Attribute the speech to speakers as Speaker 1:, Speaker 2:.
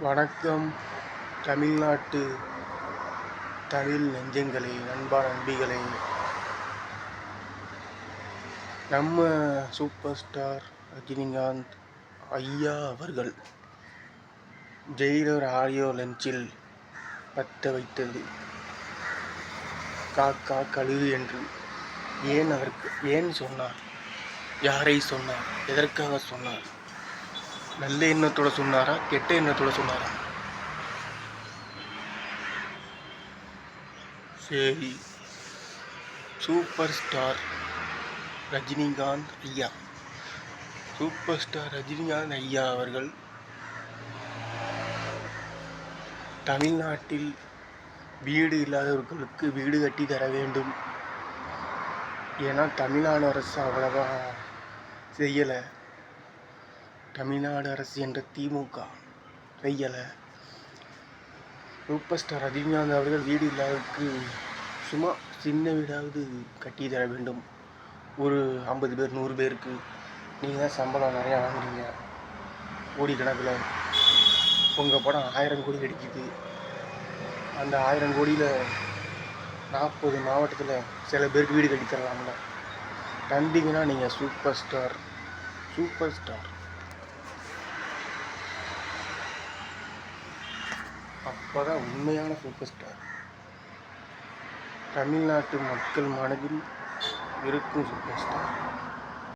Speaker 1: வணக்கம் தமிழ்நாட்டு தமிழ் நெஞ்சங்களே, நண்பா நண்பிகளே. நம்ம சூப்பர் ஸ்டார் ரஜினிகாந்த் ஐயா அவர்கள் ஜெயிலர் ஆடியோ லஞ்சில் பற்ற வைத்தது காக்கா கழுகு என்று ஏன் சொன்னார்? யாரை சொன்னார்? எதற்காக சொன்னார்? நல்ல எண்ணத்தோட சொன்னாரா, கெட்ட எண்ணத்தோட சொன்னாரா? சரி, சூப்பர் ஸ்டார் ரஜினிகாந்த் ஐயா அவர்கள் தமிழ்நாட்டில் வீடு இல்லாதவர்களுக்கு வீடு கட்டி தர வேண்டும். ஏன்னா தமிழ்நாடு அரசு அவ்வளவா செய்யலை. தமிழ்நாடு அரசு என்ற திமுக செய்யலை. சூப்பர் ஸ்டார் ரஜினிகாந்த் அவர்கள் வீடு இல்லாதவருக்கு சும்மா சின்ன வீடாவது கட்டி தர வேண்டும். ஒரு 50 பேர் 100 பேருக்கு. நீங்கள் தான் சம்பளம் நிறையா வாங்குறீங்க, கோடிக்கணக்கில். உங்கள் படம் 1000 கோடி கிடைக்கிது. அந்த 1000 கோடியில் 40 மாவட்டத்தில் சில பேருக்கு வீடு கட்டி தரலாம்ல. தந்தீங்கன்னா நீங்கள் சூப்பர் ஸ்டார். அப்போதான் உண்மையான சூப்பர் ஸ்டார். தமிழ்நாட்டு மக்கள் மனதில் இருக்கும் சூப்பர் ஸ்டார்.